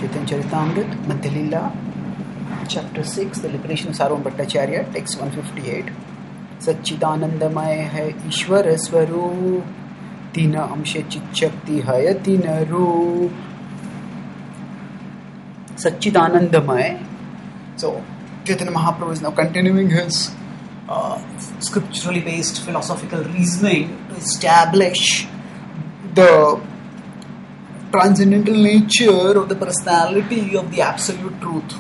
Chaitanya Charitamrita, Madhya Chapter 6, The Liberation of Sarvam Bhattacharya, text 158. Satchidanandamaya hai Ishwar Swaroop, Tina Amshe Chit Shakti hai Tina Roop. Satchidanandamaya. So, Chaitanya Mahaprabhu is now continuing his scripturally based philosophical reasoning to establish the transcendental nature of the personality of the absolute truth.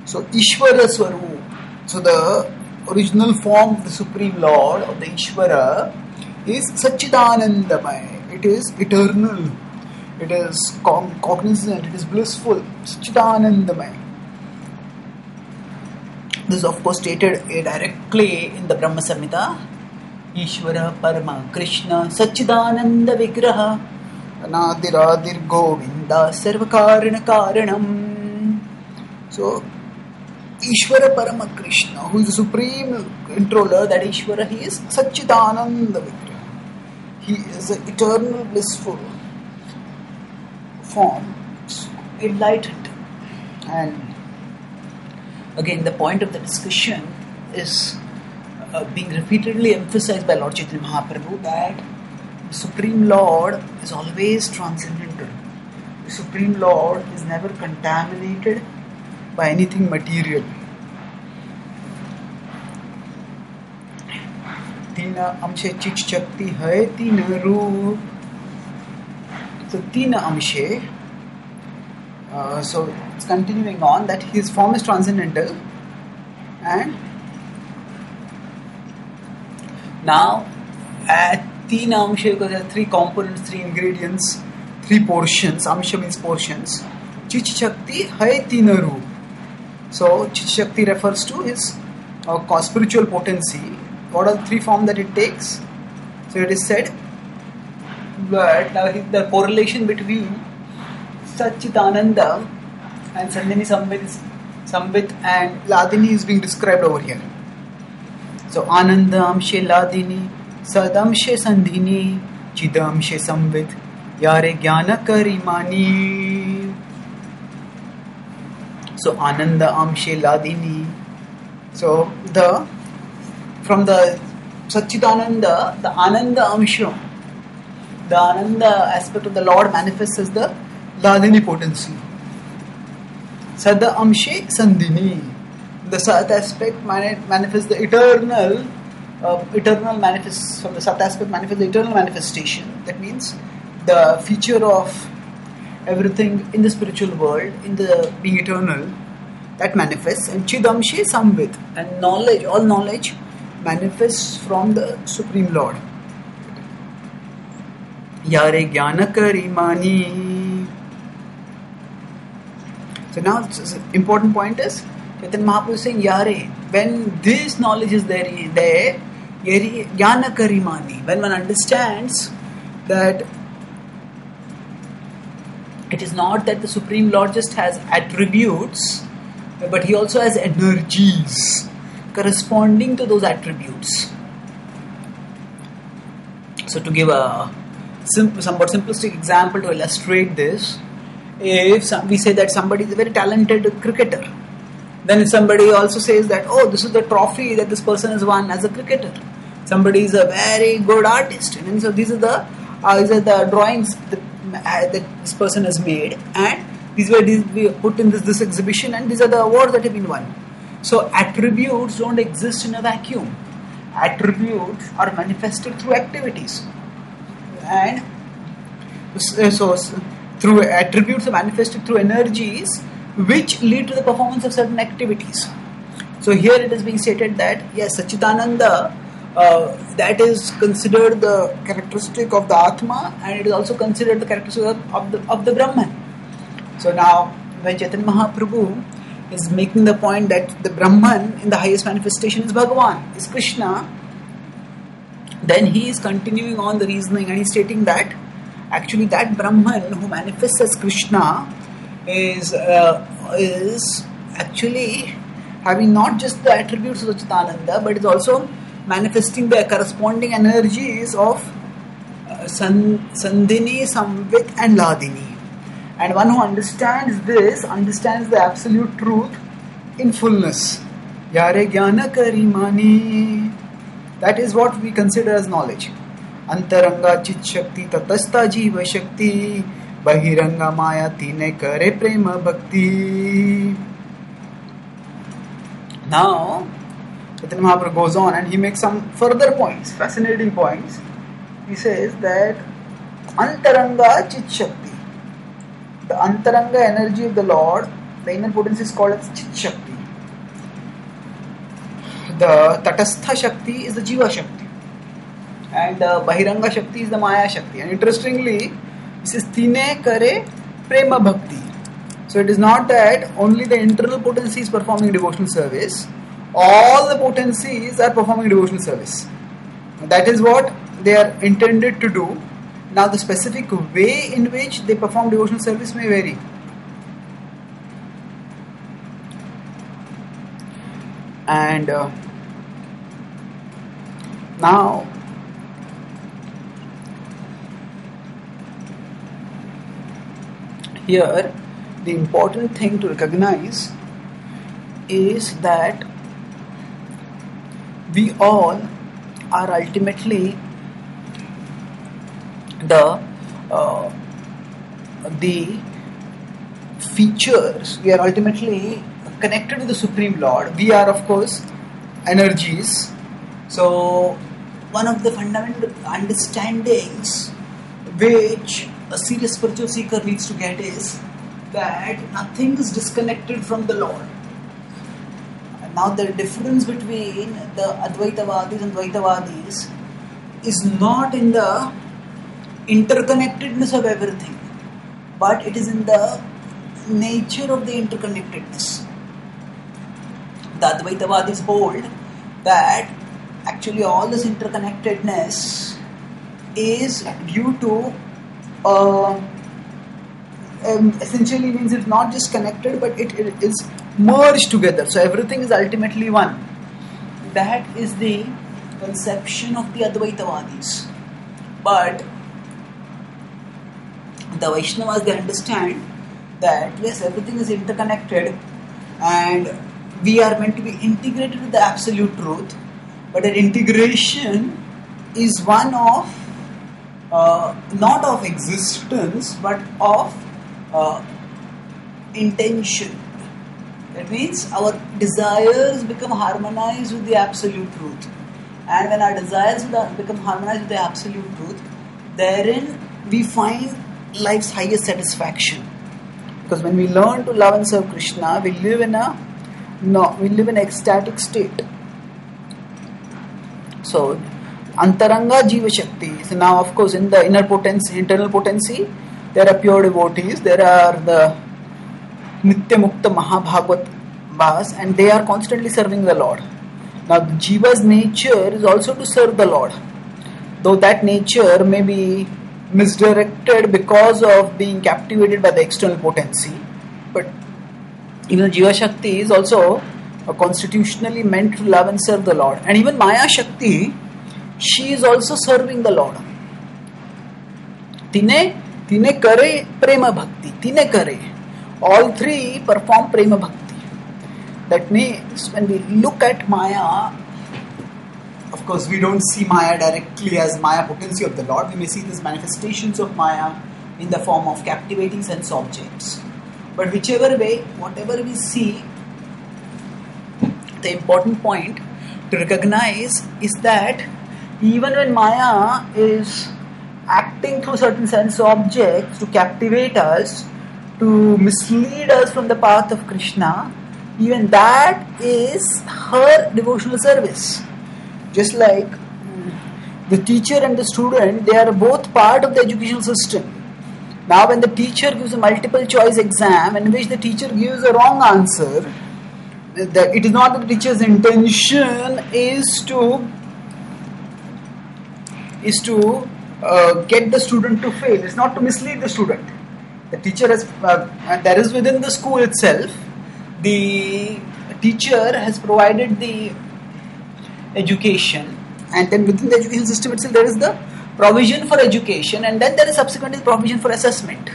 So, Ishvara Swaroop. So, the original form of the Supreme Lord, of the Ishvara, is Satchidanandamaya. It is eternal. It is cognizant. It is blissful. Satchidanandamaya. This is of course stated directly in the Brahma Samhita. Ishvara Parama Krishna Satchidananda Vigraha Anadiradir Govinda Sarvakarana Karanam. So, Ishvara Parama Krishna, who is the supreme controller, that Ishvara, he is Satchidananda Vigraha. He is an eternal blissful form, enlightened. And again, the point of the discussion is being repeatedly emphasized by Lord Chaitanya Mahaprabhu that the Supreme Lord is always transcendental. The Supreme Lord is never contaminated by anything material. Tina Amshe Chit Shakti hai Tina Roop. So Tina Amshe. So it's continuing on that his form is transcendental, and now at Tina Amsha, because there are three components, three ingredients, three portions. Amsha means portions. Chit Shakti hai Tina Roop. So Chit Shakti refers to his spiritual potency. What are the three forms that it takes? So it is said that the correlation between Satchitananda and Sandhini Sambit and Ladini is being described over here. So Ananda Amshe Ladini, Sadamshe Sandhini, Chidamshe Sambit, Yare Jnana Karimani. So Ananda Amshe Ladini. So from the Satchitananda, the Ananda Amsha, the Ananda aspect of the Lord manifests as the Ladini potency. Sada Amshe Sandhini. The Sat aspect manifests the eternal manifests, from the Sat aspect manifests the eternal manifestation. That means the feature of everything in the spiritual world, in the being eternal, that manifests. And Chidamshe Samvit. And knowledge, all knowledge manifests from the Supreme Lord. Yare Jnana Karimani. So now the important point is Chaitanya Mahaprabhu is saying Yare, when this knowledge is there, Yare Jnana Karimani, when one understands that it is not that the Supreme Lord just has attributes, but he also has energies corresponding to those attributes. So to give a somewhat simplistic example to illustrate this, if we say that somebody is a very talented cricketer, then if somebody also says that, oh, this is the trophy that this person has won as a cricketer, somebody is a very good artist, and so these are the drawings that this person has made, and these were put in this exhibition, and these are the awards that have been won. So attributes don't exist in a vacuum. Attributes are manifested through activities, and so through attributes are manifested through energies which lead to the performance of certain activities. So here it is being stated that yes, Satchitananda, that is considered the characteristic of the Atma, and it is also considered the characteristic of the Brahman. So now when Chaitanya Mahaprabhu is making the point that the Brahman in the highest manifestation is Bhagavan, is Krishna, then he is continuing on the reasoning, and he is stating that actually that Brahman who manifests as Krishna is actually having not just the attributes of Satchitananda, but is also manifesting the corresponding energies of Sandhini, Samvit and Ladini. And one who understands this, understands the absolute truth in fullness. Hare jnana kari mani. That is what we consider as knowledge. Antaranga chit shakti tatastha jiva shakti. Bahiranga maya tine kare prema bhakti. Now, Chaitanya Mahaprabhu goes on and he makes some further points, fascinating points. He says that Antaranga chit shakti. The Antaranga energy of the Lord, the inner potency is called as chit shakti. The Tatastha Shakti is the Jiva Shakti. And the Bahiranga Shakti is the Maya Shakti. And interestingly, this is Tine Kare Prema Bhakti. So it is not that only the internal potency is performing devotional service. All the potencies are performing devotional service. That is what they are intended to do. Now the specific way in which they perform devotional service may vary. And now here the important thing to recognize is that we all are ultimately the features. We are ultimately connected to the Supreme Lord. We are, of course, energies. So one of the fundamental understandings which a serious spiritual seeker needs to get is that nothing is disconnected from the Lord. Now the difference between the Advaitavadis and Dvaitavadis is not in the interconnectedness of everything, but it is in the nature of the interconnectedness. The Advaitavadis hold that actually all this interconnectedness is due to essentially means it's not just connected, but it is merged together. So everything is ultimately one. That is the conception of the Advaitavadis. But the Vaishnavas, they understand that yes, everything is interconnected and we are meant to be integrated with the absolute truth, but that integration is one of not of existence but of intention. That means our desires become harmonized with the absolute truth, and when our desires become harmonized with the absolute truth, therein we find life's highest satisfaction. Because when we learn to love and serve Krishna, we live in an ecstatic state. So Antaranga Jiva Shakti. So now, of course, in the internal potency, there are pure devotees. There are the Nitya Mukta Mahabhagavat Vas, and they are constantly serving the Lord. Now, the Jiva's nature is also to serve the Lord, though that nature may be misdirected because of being captivated by the external potency. But even Jiva Shakti is also constitutionally meant to love and serve the Lord. And even Maya Shakti, she is also serving the Lord. Tine kare prema bhakti. Tine kare. All three perform prema bhakti. That means when we look at Maya, of course we don't see Maya directly as Maya potency of the Lord. We may see these manifestations of Maya in the form of captivating sense objects. But whichever way, whatever we see, the important point to recognize is that even when Maya is acting through certain sense objects to captivate us, to mislead us from the path of Krishna, even that is her devotional service. Just like the teacher and the student, they are both part of the educational system. Now when the teacher gives a multiple choice exam in which the teacher gives a wrong answer, it is not that the teacher's intention is to get the student to fail. It's not to mislead the student. The teacher has, there is within the school itself, the teacher has provided the education, and then within the education system itself there is the provision for education, and then there is subsequently provision for assessment.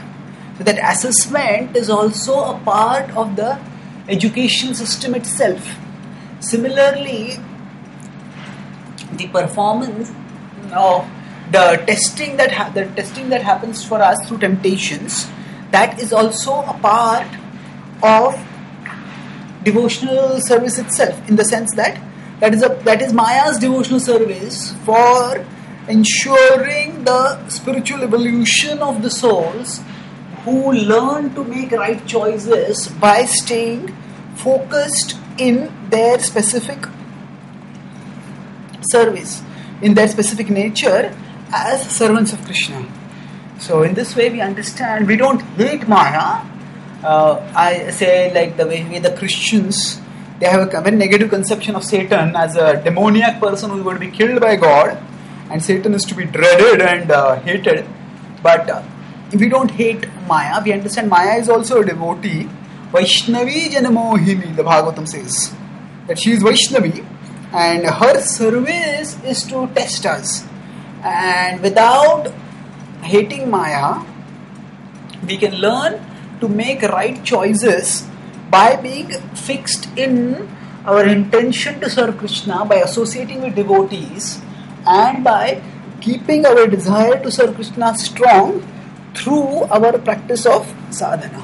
So that assessment is also a part of the education system itself. Similarly, the performance of the testing that happens for us through temptations, that is also a part of devotional service itself, in the sense that that is Maya's devotional service for ensuring the spiritual evolution of the souls who learn to make right choices by staying focused in their specific service, in their specific nature as servants of Krishna. So in this way we understand, we don't hate Maya. I say, like the way the Christians, they have a very negative conception of Satan as a demoniac person who is going to be killed by God, and Satan is to be dreaded and hated. But we don't hate Maya. We understand Maya is also a devotee. Vaishnavi Janamohini, the Bhagavatam says that she is Vaishnavi, and her service is to test us. And without hating Maya, we can learn to make right choices by being fixed in our intention to serve Krishna, by associating with devotees, and by keeping our desire to serve Krishna strong through our practice of sadhana.